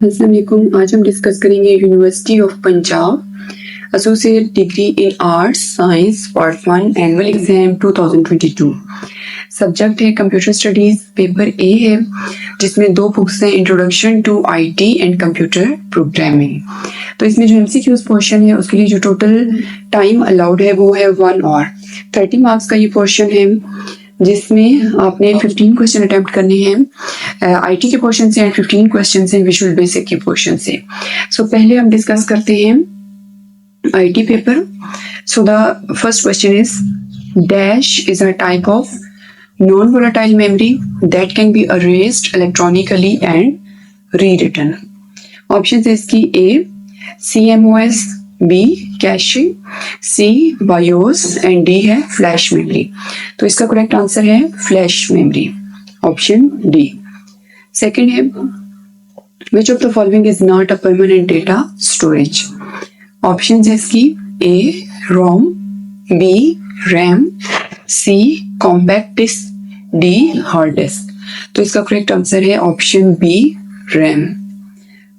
अस्सलाम वालेकुम। आज हम डिस्कस करेंगे university of Punjab associate degree in arts science part 1 annual exam 2022। Subject है कंप्यूटर स्टडीज। पेपर ए है जिसमें 2 बुक्स हैं, introduction to IT and computer programming. तो इसमें जो एमसीक्यूज पोर्शन है उसके लिए जो टोटल टाइम अलाउड है वो है 1 आवर। 30 मार्क्स का ये पोर्शन है जिसमें आपने 15 क्वेश्चन अटेम्प्ट करने हैं आईटी के पोर्शन से एंड 15 क्वेश्चन हैं विजुअल बेसिक के पोर्शन से। सो पहले हम डिस्कस करते हैं IT paper. So the first question is dash is a type of non volatile memory that can be erased electronically and rewritten. Option है इसकी A CMOS, B cache, C BIOS and D है flash memory. तो इसका correct answer है flash memory, option D. Second है which of the following is not a permanent data storage. Option है इसकी A ROM, B RAM, C compact disc, D hard disk. तो इसका correct answer है option B RAM.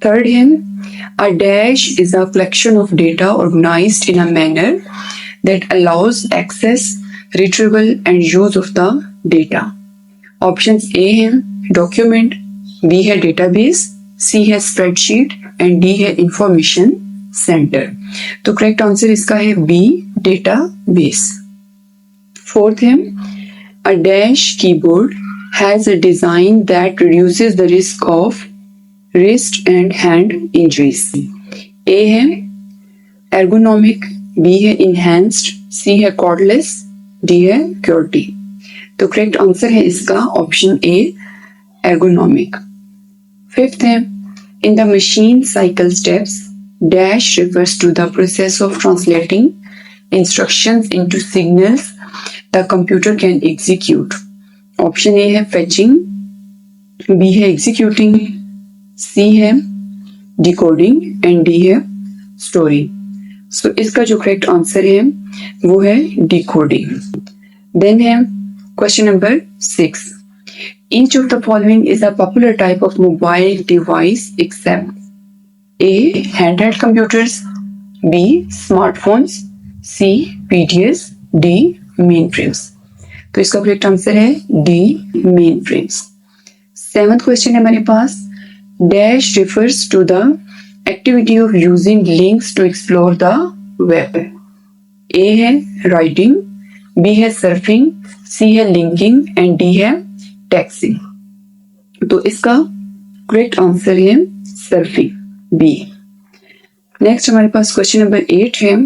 Third है a dash is a collection of data organized in a manner that allows access, retrieval and use of the data. Options A है document, B है database, C है spreadsheet and D है information center. तो correct answer इसका है B database. Fourth है a dash keyboard has a design that reduces the risk of wrist and hand injuries. A है ergonomic, B है enhanced, C है cordless, D है QWERTY। तो करेक्ट आंसर है इसका ऑप्शन ए ergonomic। फिफ्थ है in the machine cycle steps dash refers to the process of translating instructions into signals the computer can execute। Option A है fetching, B है executing, C है decoding and D है storing. So इसका जो correct answer है वो है decoding. Then है question number 6। Each of the following is a popular type of mobile device except A handheld computers, B smartphones, C PDAs, D mainframes. तो इसका correct answer है D mainframes. 7th question है हमारे पास dash refers to the activity of using links to explore the web। A है writing, B है surfing, C है linking and D है texting। तो इसका करेक्ट आंसर है surfing, B। नेक्स्ट हमारे पास क्वेश्चन नंबर 8 है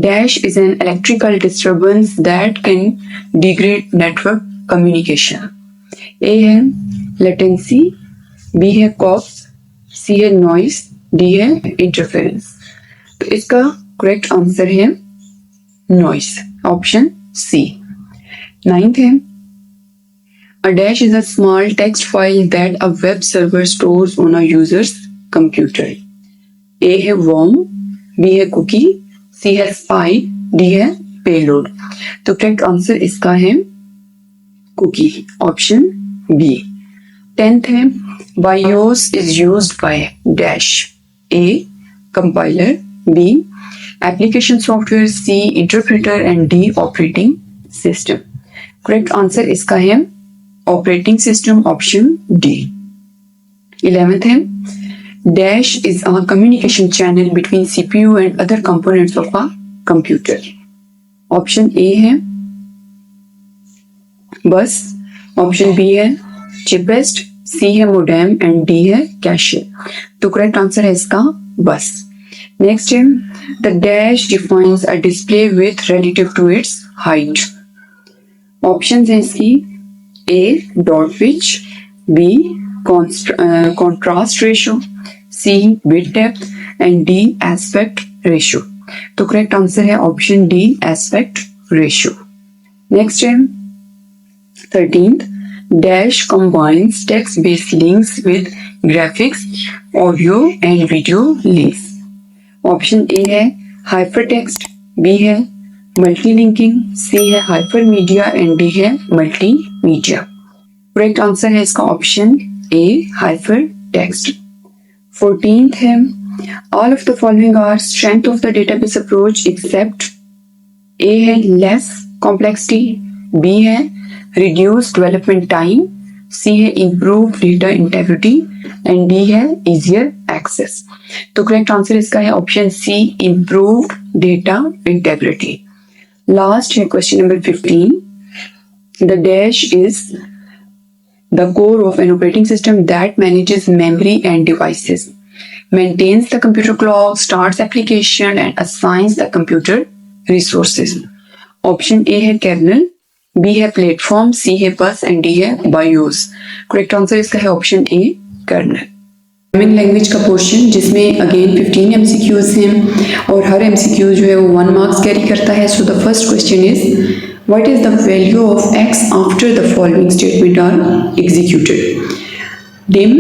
dash is an electrical disturbance that can degrade network communication. A है लेटेंसी, बी है कॉप्स, सी है नॉइस, डी है इंटरफेरेंस। तो इसका करेक्ट आंसर है नॉइस, ऑप्शन सी। 9th है a dash is a small text file that a web server stores on a user's computer। A है worm, B है cookie, C है spy, D है payload। तो correct answer इसका है cookie, option B. 10th है BIOS is used by dash A compiler, B application software, C interpreter and D operating system। correct answer इसका है operating system, option D। 11th है dash is a communication channel between CPU and other components of a computer। option A है bus, option B है cheapest, C है modem and D है cache. तो correct answer है इसका bus. Next है the dash defines a display with relative to its height. Option है इसकी A dot pitch, B contrast ratio, C bit depth and D aspect ratio. तो correct answer है option D aspect ratio. Next है 13th dash combines text-based links with graphics, audio and video links। Option A है hypertext, B है multi-linking, C है hypermedia and D है multimedia। Correct answer है इसका option ए hypertext। 14th है all of the following are strength of the database approach except A है less complexity, B है reduced development time, C है improved data integrity and D है easier access. तो correct answer इसका है option C, improved data integrity. Last है question number 15. The dash is the core of an operating system that manages memory and devices, maintains the computer clock, starts application and assigns the computer resources. Option A है kernel, B है platform, C है bus and D है BIOS. Correct answer इसका है option A, kernel. Programming language का portion जिसमें again 15 MCQs हैं और हर MCQ जो है वो 1 मार्क्स कैरी करता है. So the first question is what is the value of x after the following statement are executed. dim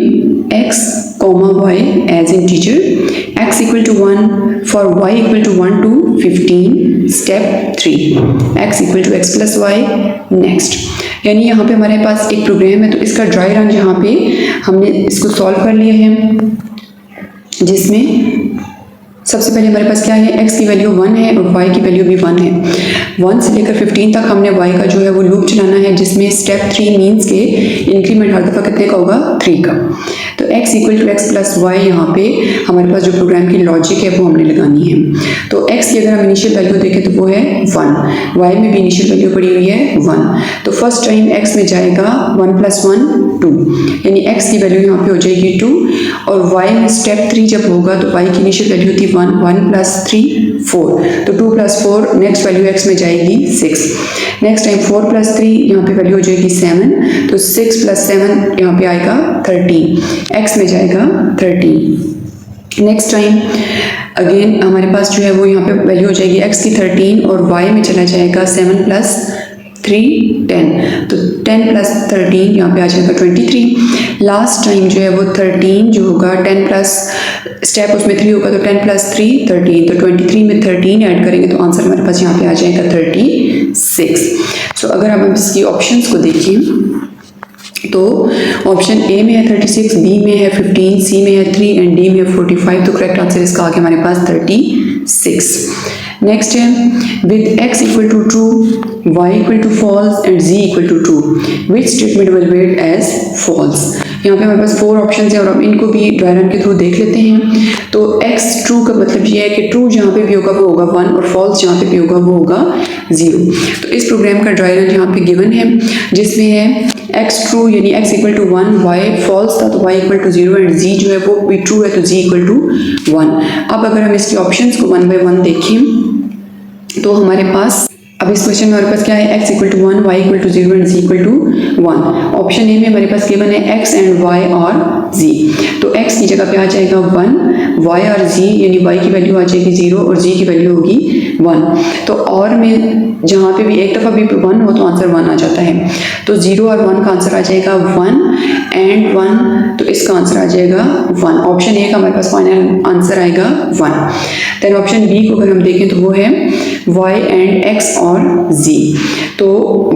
x comma y as integer, x equal to 1 for y equal to 1 to 15. step 3 x equal to x plus y. next यानी यहाँ पे हमारे पास एक programme है तो इसका dry run यहाँ पे हमने इसको सॉल्व कर लिया है जिसमें सबसे पहले हमारे पास क्या है x की वैल्यू 1 है और y की वैल्यू भी 1 है. 1 से लेकर 15 तक हमने y का जो है वो लूप चलाना है जिसमें स्टेप 3 मीन्स के इंक्रीमेंट हर दफ़ा कितने का होगा 3 का. तो x equal to x plus y यहाँ पे हमारे पास जो प्रोग्राम की लॉजिक है वो हमने लगानी है. तो x की अगर हम इनिशियल वैल्यू देखें तो वो है 1, y में भी इनिशियल वैल्यू पड़ी हुई है 1. तो फर्स्ट टाइम x में जाएगा 1 प्लस 1 2 यानी x की वैल्यू यहाँ पे हो जाएगी 2 और y में स्टेप 3 जब होगा तो y की इनिशियल वैल्यू थी 1 प्लस 3 4 तो 2 प्लस 4 नेक्स्ट वैल्यू x में जाएगी 6. नेक्स्ट टाइम 4 प्लस 3 यहाँ पे वैल्यू हो जाएगी 7 तो 6 प्लस 7 यहाँ पे आएगा 13 x में जाएगा 13. नेक्स्ट टाइम अगेन हमारे पास जो है वो यहाँ पे वैल्यू हो जाएगी x की 13 और y में चला जाएगा 7 प्लस 3 10 तो 10 प्लस 13 यहाँ पे आ जाएगा 23. लास्ट टाइम जो है वो 13 जो होगा 10 प्लस स्टेप उसमें 3 होगा तो 10 प्लस 3 13 तो 23 में 13 ऐड करेंगे तो आंसर हमारे पास यहाँ पे आ जाएगा 36. सो अगर हम इसकी ऑप्शंस को देखें तो ऑप्शन ए में है 36, बी में है 15, सी में है 3 एंड डी में है 45. तो करेक्ट आंसर इसका आगे हमारे पास 36. नेक्स्ट है with x equal to true, y equal to false and z equal to true which statement will wait as false. यहाँ पे हमारे पास 4 ऑप्शन है और हम इनको भी ड्राई रन के थ्रू देख लेते हैं. तो x ट्रू का मतलब ये है कि ट्रू जहाँ पे भी होगा वो होगा 1 और फॉल्स जहाँ पे भी होगा वो होगा 0. तो इस प्रोग्राम का ड्राई रन यहाँ पे गिवन है जिसमें है x ट्रू यानी x equal to 1, y false था तो y equal to 0 and z जो है वो भी ट्रू है तो z इक्वल टू 1. अब अगर हम इसकी ऑप्शंस को 1 बाय 1 देखें तो हमारे पास अब इस क्वेश्चन में हमारे पास क्या है x equal to 1, y equal to 0 and z equal to 1. Option A में हमारे पास गिवन है x एंड y और z. तो x की जगह पे आ जाएगा 1, y और z यानी y की वैल्यू आ जाएगी 0 और z की वैल्यू होगी 1. तो और में जहाँ पे भी एक दफ़ा भी 1 हो तो आंसर 1 आ जाता है. तो 0 और 1 का आंसर आ जाएगा 1 एंड 1 तो इसका आंसर आ जाएगा 1. ऑप्शन ए का हमारे पास फाइनल आंसर आएगा 1. देन ऑप्शन बी को अगर हम देखें तो वो है y एंड x और z. तो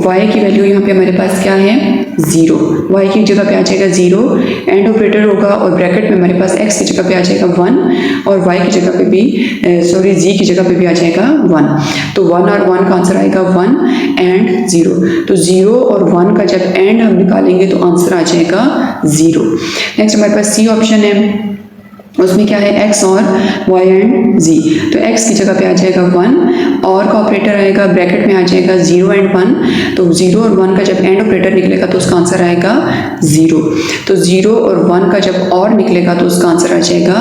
y की वैल्यू यहाँ पे हमारे पास क्या है 0, y की जगह पे आ जाएगा 0 एंड ऑपरेटर होगा और ब्रैकेट में हमारे पास x की जगह पे आ जाएगा 1 और y की जगह पे भी z की जगह पे भी आ जाएगा 1. तो 1 और 1 का आंसर आएगा 1 एंड 0. तो 0 और 1 का जब एंड हम निकालेंगे तो आंसर आ जाएगा 0. नेक्स्ट हमारे पास सी ऑप्शन है उसमें क्या है x और y एंड z. तो x की जगह पे आ जाएगा 1 और का ऑपरेटर आएगा ब्रैकेट में आ जाएगा 0 एंड 1. तो 0 और 1 का जब एंड ऑपरेटर निकलेगा तो उसका आंसर आएगा 0. तो 0 और 1 का जब और निकलेगा तो उसका आंसर आ जाएगा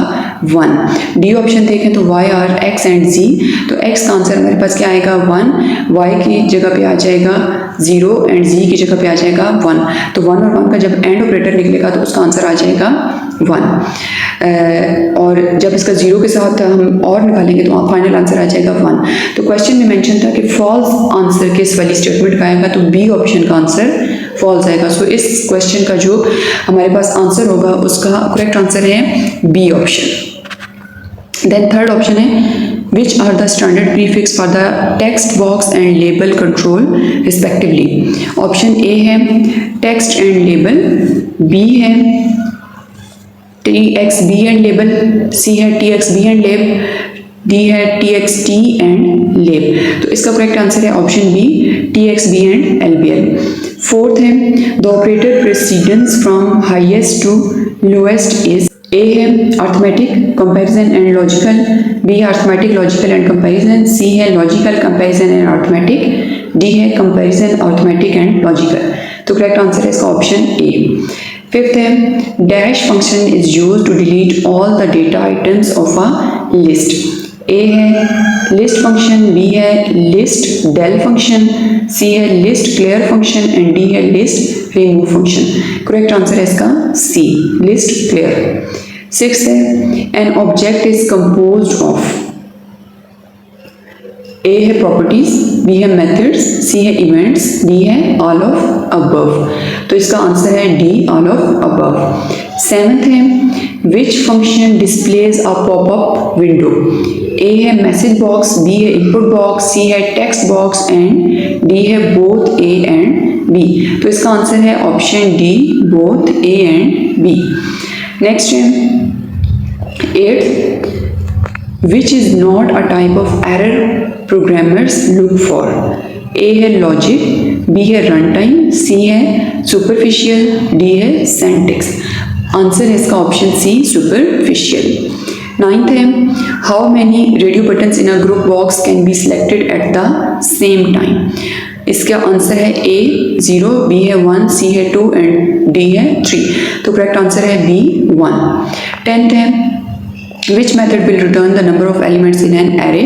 1. डी ऑप्शन देखें तो y और x एंड z. तो x का आंसर हमारे पास क्या आएगा 1, y की जगह पे आ जाएगा 0 एंड z की जगह पे आ जाएगा 1. तो 1 और 1 का जब एंड ऑपरेटर निकलेगा तो उसका आंसर आ जाएगा 1. और जब इसका 0 के साथ हम और निकालेंगे तो फाइनल आंसर आ जाएगा 1. तो क्वेश्चन में मेंशन था कि फॉल्स आंसर किस वाली स्टेटमेंट का आएगा तो बी ऑप्शन का आंसर फॉल्स आएगा. सो इस क्वेश्चन का जो हमारे पास आंसर होगा उसका करेक्ट आंसर है B option. Then third option है which are the standard prefix for the text box and label control respectively. Option A है text and label, बी है TXB एंड लेबल, सी है TXB and lab, D है TXT and lab. तो इसका correct answer है option B TXB and LBL। Fourth है the operator precedence from highest to lowest is, A है arithmetic, comparison and logical, B है arithmetic, logical and comparison, C है logical, comparison and arithmetic, D है comparison, arithmetic and logical. तो correct answer है इसका option A. Fifth है dash function is used to delete all the data items of a list, A है list function, B है list del function, C है list clear function and D है list remove function. Correct answer है इसका C, list clear. Six है an object is composed of, A है properties, B है methods, C है events, D है ऑल ऑफ अबव। तो इसका आंसर है D, all of above. Seventh है which function displays a popup window, A है मैसेज बॉक्स, बी है इनपुट बॉक्स, सी है टेक्स्ट बॉक्स एंड डी है बोथ ए एंड बी। तो इसका आंसर है option D, both A and B. Next है eighth, which is not a type of error programmers look for, ए है logic, B है run time, सी है superficial, D है सेंटिक्स। Answer है इसका ऑप्शन सी, सुपरफिशियल। नाइन्थ है how many radio buttons in a group box can be selected at the same time, इसका answer है ए 0, B है 1, सी है 2 एंड डी है 3। तो करेक्ट आंसर है बी 1। टेंथ है which method will return the number of elements in an array,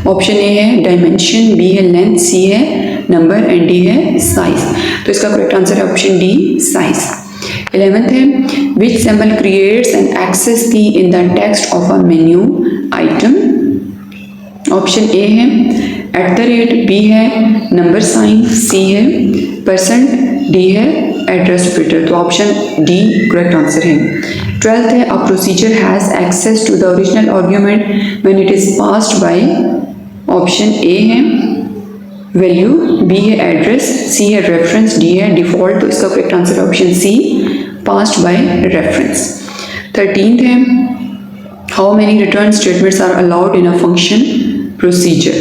option A है dimension, B है लेंथ, सी है नंबर एंड डी है साइज। तो इसका करेक्ट आंसर है ऑप्शन डी, साइज। 11th है which symbol creates an access key in the text of a menu item, option A है @, B है नंबर साइन, सी है परसेंट, डी है एड्रेस ऑपरेटर। तो ऑप्शन डी करेक्ट आंसर है। 12th है a procedure has access to the original argument when it is passed by, option A है value, B है address, C है reference, D है default. तो इसका करेक्ट आंसर है option C, passed by reference. 13th है how many return statements are allowed in a function procedure,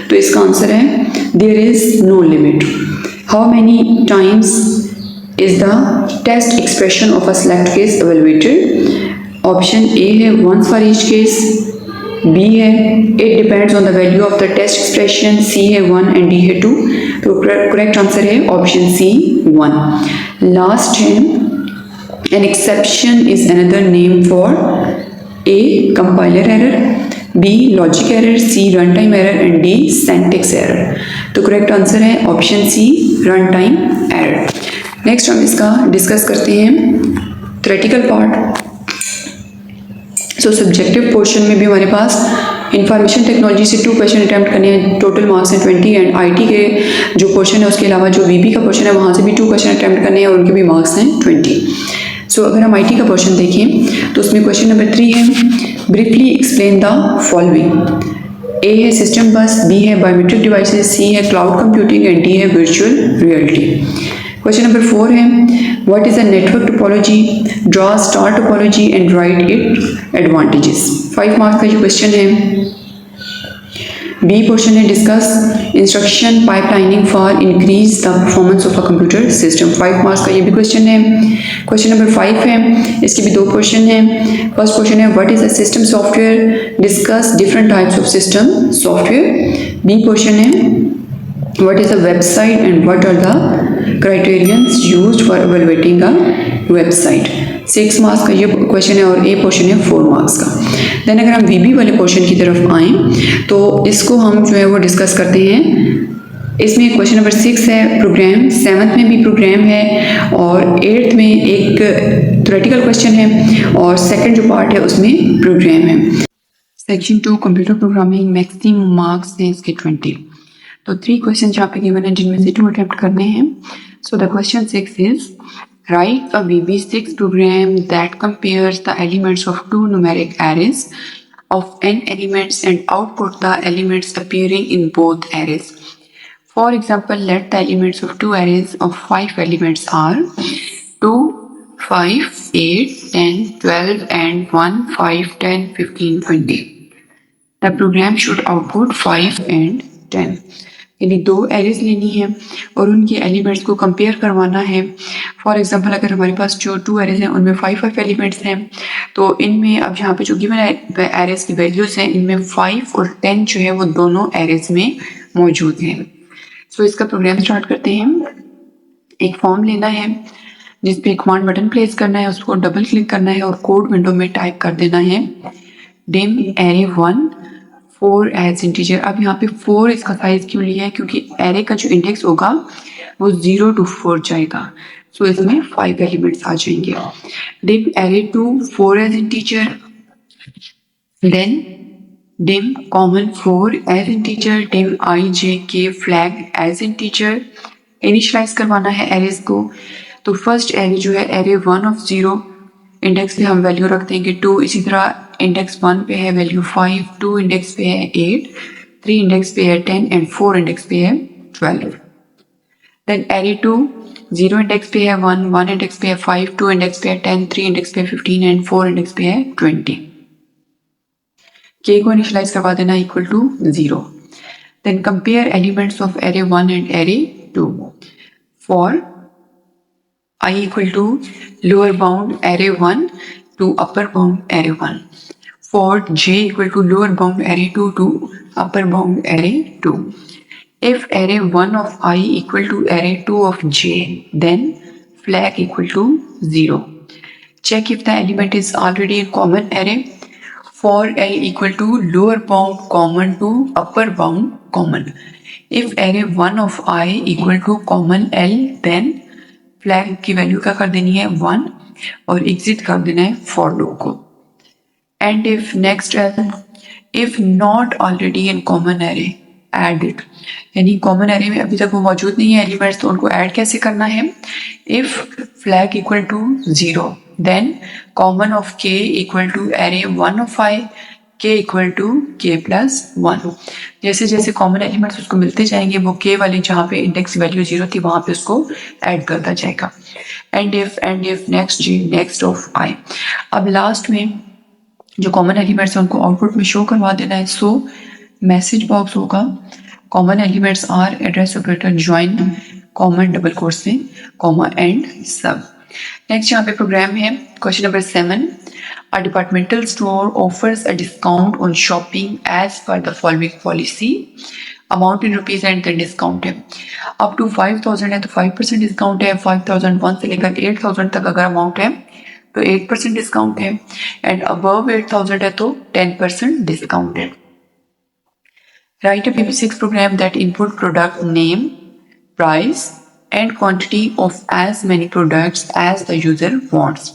तो इसका आंसर है there is no limit. How many times is the test expression of a select case evaluated, option A है once for each case, B है it depends on the value of the test expression, C है 1 and D है 2। तो correct answer है option C 1। last है an exception is another name for A compiler error, B logic error, C runtime error and D syntax error। तो correct answer है option C runtime error। Next हम इसका discuss करते हैं theoretical part. सो subjective portion में भी हमारे पास information technology से 2 क्वेश्चन अटैम्प्ट करने हैं, टोटल मार्क्स हैं 20 एंड आईटी के जो पोर्शन है उसके अलावा जो वीबी का पोर्शन है वहाँ से भी 2 क्वेश्चन अटैम्प्ट करने हैं और उनके भी मार्क्स हैं 20। सो अगर हम आईटी का पोर्शन देखें तो उसमें क्वेश्चन नंबर 3 है ब्रीफली एक्सप्लेन द फॉलोइंग, ए है सिस्टम बस, बी है बायोमेट्रिक डिवाइसेस, सी है क्लाउड कंप्यूटिंग एंड डी है वर्चुअल रियलिटी। क्वेश्चन नंबर 4 है what is a network topology, draw star topology and right it advantages. 5 marks का ये question है। बी पोर्शन है discuss instruction pipelining for increase the performance of a computer system. 5 marks का ये भी question है। Question number 5 है, इसके भी 2 क्वेश्चन हैं। फर्स्ट क्वेश्चन है what is a system software, discuss different types of system software. B question है what is a website and what are the criterions used for evaluating a website। 6 marks का ये question है और ए portion है 4 marks का। Then अगर हम वीबी वाले पोर्शन की तरफ आएँ तो इसको हम जो है वो डिस्कस करते हैं। इसमें क्वेश्चन नंबर 6 है प्रोग्राम, 7th में भी प्रोग्राम है और 8th में एक थ्योरेटिकल क्वेश्चन है और सेकंड जो पार्ट है उसमें प्रोग्राम है। Section 2 computer programming, maximum marks हैं इसके 20। तो 3 क्वेश्चन यहाँ पे गिवन है जिनमें से 2 अटेम्प्ट करने हैं। So the question 6 is right a VB6 program that compares the elements of 2 numeric arrays of n elements and output the elements appearing in both arrays. For example, let the elements of 2 arrays of 5 elements are 2, 5, 8, 10, 12 and 1, 5, 10, 15, 20. The program should output 5 and 10. यानी दो arrays लेनी है और उनके elements को compare करवाना है। For example अगर हमारे पास जो 2 एरेज हैं उनमें 5 एलिमेंट्स हैं, तो इनमें अब यहाँ पे जो गिवन एरेज की वैल्यूज हैं इनमें 5 और 10 जो है वो दोनों एरेज में मौजूद हैं। सो इसका प्रोग्राम स्टार्ट करते हैं। एक फॉर्म लेना है जिसपे कमांड बटन प्लेस करना है, उसको डबल क्लिक करना है और कोड विंडो में टाइप कर देना है dim array1 4 एज इंटीजर। अब यहाँ पे 4 इसका साइज क्यों लिया है, क्योंकि एरे का जो इंडेक्स होगा वो 0 to 4 जाएगा, सो इसमें 5 एलिमेंट्स आ जाएंगे। dim array2 4 as integer, then dim common 4 as integer, dim ijk flag as integer. Initialize करवाना है एरेज को, तो फर्स्ट एरे जो है एरे 1 ऑफ 0, इंडेक्स पे हम वैल्यू रख देंगे 2, इसी तरह इंडेक्स 1 पे है वैल्यू 5, 2 इंडेक्स पे है 8, 3 इंडेक्स पे है 10 एंड 4 इंडेक्स पे है 12। देन एरे 2 0 इंडेक्स पे है 1, 1 इंडेक्स पे है 5, 2 इंडेक्स पे है 10, 3 इंडेक्स पे है 15 एंड 4 इंडेक्स पे है 20। k को इनिशियलाइज करवा देना equal to 0। Then compare elements of array 1 and array 2 for I equal to lower bound array 1 to upper bound array 1. For j equal to lower bound array 2 to upper bound array 2. If array 1 of I equal to array 2 of j, then flag equal to 0. Check if the element is already in common array. For L equal to lower bound common to upper bound common. If array 1 of I equal to common L, then flag की value क्या कर देनी है 1 और exit कर देना है for loop को। End if next if not already in common array add it, यानी कॉमन एरे में अभी तक वो मौजूद नहीं है एलिमेंट्स, तो उनको ऐड कैसे करना है। If flag equal to 0, then common of k equal to array 1 of i, k equal to k plus 1। जैसे जैसे कॉमन एलिमेंट्स उसको मिलते जाएंगे वो k वाली जहाँ पे इंडेक्स वैल्यू 0 थी वहाँ पे उसको ऐड करता जाएगा। And if next g next of i। अब लास्ट में जो कॉमन एलिमेंट्स हैं उनको आउटपुट में शो करवा देना है। सो मैसेज बॉक्स होगा common elements are address operator join common double quotes में कॉमा एंड सब। नेक्स्ट यहाँ पे प्रोग्राम है question number 7। A departmental store offers a discount on shopping as per the following policy. Amount in rupees and then discount है। up to 5000 है तो 5% discount है, 5001 से लेकर 8000 तक अगर अमाउंट है तो 8% डिस्काउंट है, एंड अबव 8000 है तो 10% डिस्काउंट है। Write a PP6 program that input product name, price and quantity of as many products as the user wants.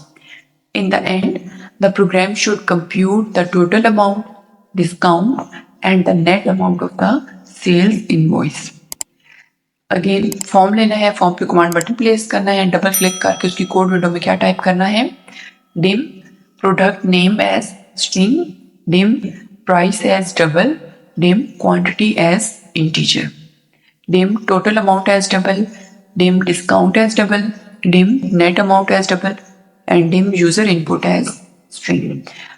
In the end, the program should compute the total amount, discount and the net amount of the sales invoice. Again form लेना है, form पे command button place करना है, double click करके उसकी code window में क्या type करना है dim product name as string, dim price as double, dim quantity as integer, dim total amount as double, dim discount as double, dim net amount as double and dim user input as string.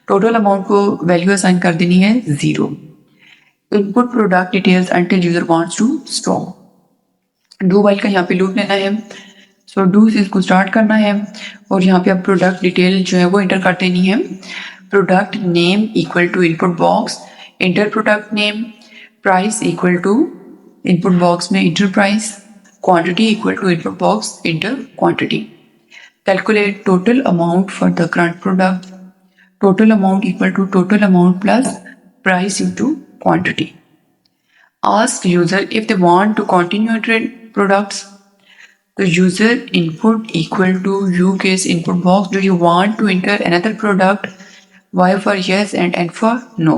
Total amount को value assign कर देनी है 0। Input product details until user wants to stop. Do while का यहाँ पे loop लेना है। So do से इसको स्टार्ट करना है और यहाँ पे अब प्रोडक्ट डिटेल जो है वो इंटर कर देनी है। Product name equal to input box enter product name, price equal to input box में enter price, quantity equal to input box enter quantity. Calculate total amount for the current product, total amount equal to total amount plus price into quantity. Ask user if they want to continue trade products. The user input equal to u case input box. Do you want to enter another product? Y for yes and N for no.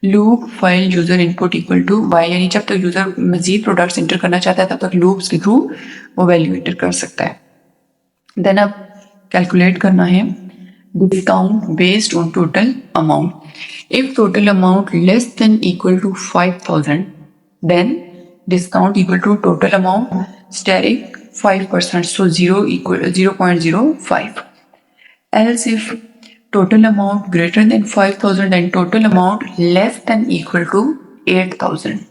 Loop while user input equal to y, यानी जब तक user मजीद products inter करना चाहता है तब तक loops के through वो वैल्यू इंटर कर सकता है। देन अब कैलकुलेट करना है discount based on total amount. If total amount less than equal to 5000, then discount equal to total amount steric 5%, so 0.05. Else if total amount greater than 5,000 and total amount less than equal to 8,000,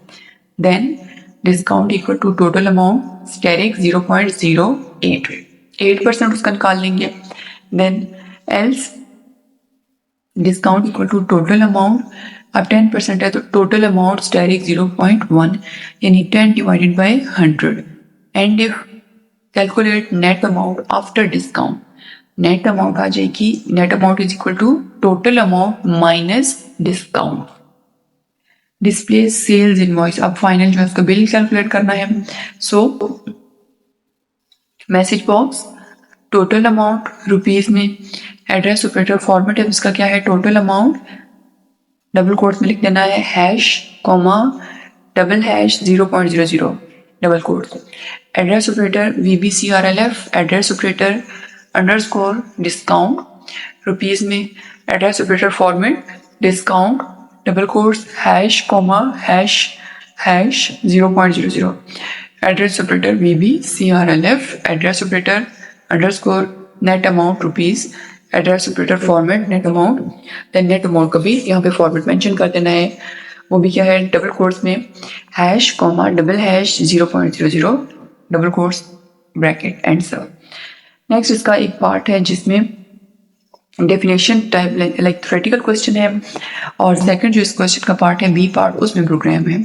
then discount equal to total amount static 0.08, 8% उसका निकाल लेंगे. Then else discount equal to total amount, अब 10% है तो total amount static 0.1, यानी 10 divided by 100. And if calculate net amount after discount, net amount आ जाएगी, net amount is equal to total amount minus discount. Display sales invoice, अब final जो है उसका bill calculate करना है. So message box total amount rupees में, address operator format है उसका क्या है, टोटल अमाउंट डबल कोट्स में लिख देना है hash comma double hash 0.00 double quotes. Address operator VBCRLF, address operator underscore discount rupees में, address operator format discount double quotes hash comma hash hash 0.00. Address operator VBCRLF, address operator underscore net amount rupees, address operator format net amount. Then net amount का भी यहाँ पे format mention कर देना है, वो भी क्या है डबल कोट्स में hash comma double hash 0.00 double quotes bracket and सब. नेक्स्ट इसका एक पार्ट है जिसमें definition type like theoretical question है, और सेकंड जो इस क्वेश्चन का पार्ट है बी पार्ट, उसमें प्रोग्राम है.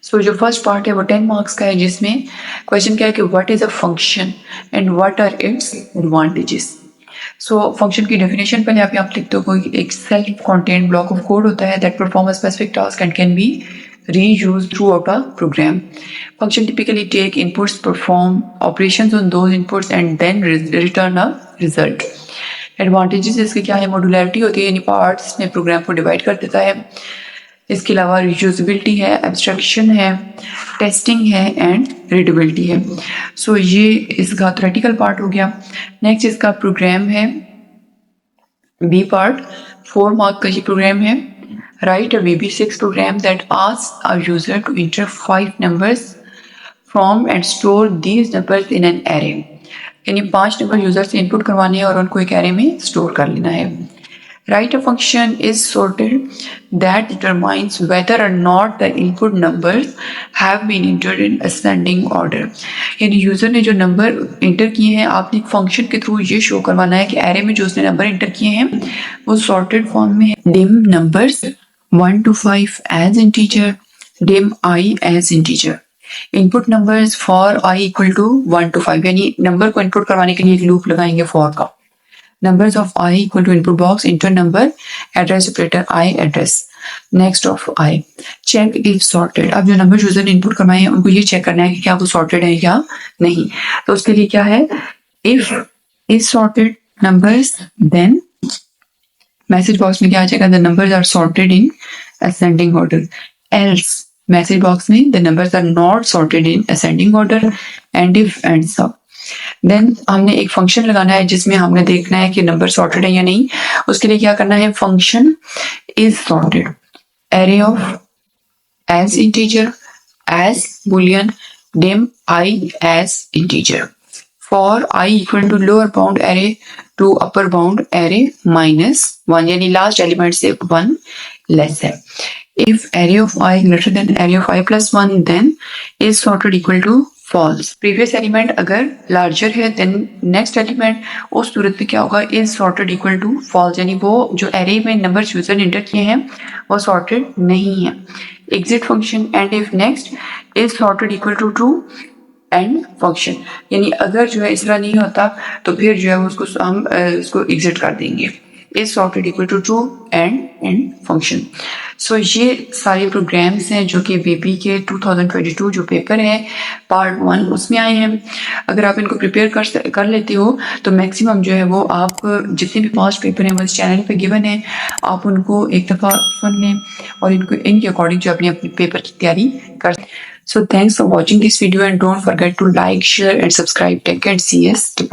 सो जो फर्स्ट पार्ट है वो 10 मार्क्स का है, जिसमें क्वेश्चन क्या है कि what is a function and what are its advantages. So function की डेफिनेशन पहले आप लिखते हो, कोई एक self content block of code होता है that perform a specific task and can be reused throughout a program. Function typically take inputs, perform operations on those inputs and then return a result. Advantages इसके क्या है, modularity होती है, यानी parts में programme को डिवाइड कर देता है. इसके अलावा रियूजेबिलिटी है, एब्स्ट्रैक्शन है, टेस्टिंग है एंड रीडेबिलिटी है. सो ये इसका थ्योरेटिकल पार्ट हो गया. नेक्स्ट इसका प्रोग्राम है बी पार्ट, 4 मार्क का ये प्रोग्राम है. Write a VB6 program that asks a user to enter 5 numbers from and store these numbers in an array. यानी 5 नंबर यूजर से इनपुट करवाने हैं और उनको एक एरे में स्टोर कर लेना है. Write a function is sorted that determines whether or not the input numbers have been entered in ascending order. यानी यूजर ने जो नंबर इंटर किए हैं, आपने एक फंक्शन के थ्रू ये शो करवाना है कि एरे में जो उसने नंबर इंटर किए हैं वो सॉर्टेड फॉर्म में है. dim numbers 1 to 5 as integer, dim I as integer. Input numbers for I equal to 1 to 5, यानी नंबर को इनपुट करवाने के लिए एक लूप लगाएंगे for का. Numbers of I equal to input box, enter number, address operator I address. Next of I, check if sorted. अब जो नंबर यूजर ने इनपुट करवाए हैं उनको ये चेक करना है कि क्या वो सॉर्टेड है या नहीं. तो उसके लिए क्या है, if is sorted numbers, then message box में क्या आ जाएगा, the numbers are sorted in ascending order. Else message box में the numbers are not sorted in ascending order. End if end sub, then हमने एक फंक्शन लगाना है जिसमें हमने देखना है कि नंबर सॉर्टेड है या नहीं. उसके लिए क्या करना है, function is sorted array of as integer as boolean dim I as integer. For I equal to lower bound array to upper bound array minus 1, यानी लास्ट एलिमेंट से 1 लेस है. If array of I greater than array of I plus 1, then is sorted equal to false. Previous element अगर larger है then next element, उस सूरत में क्या होगा, is sorted equal to false, यानी वो जो array में नंबर यूजर ने इंटर किए हैं वो sorted नहीं है. Exit function and if next is sorted equal to true and function, यानी अगर जो है इस तरह नहीं होता तो फिर जो है उसको हम इसको एग्जिट कर देंगे. Is sorted equal to true end function. So ये सारे प्रोग्राम्स हैं जो कि बीपी के 2022 जो पेपर है पार्ट 1 उसमें आए हैं. अगर आप इनको प्रिपेयर कर लेते हो तो मैक्सिमम जो है वो आप जितने भी पास्ट पेपर हैं वो इस चैनल पे गिवन है, आप उनको एक दफ़ा सुन लें और इनके अकॉर्डिंग जो अपने पेपर की तैयारी कर. So thanks for watching this video and don't forget to like, share and subscribe. Tech and CS Department.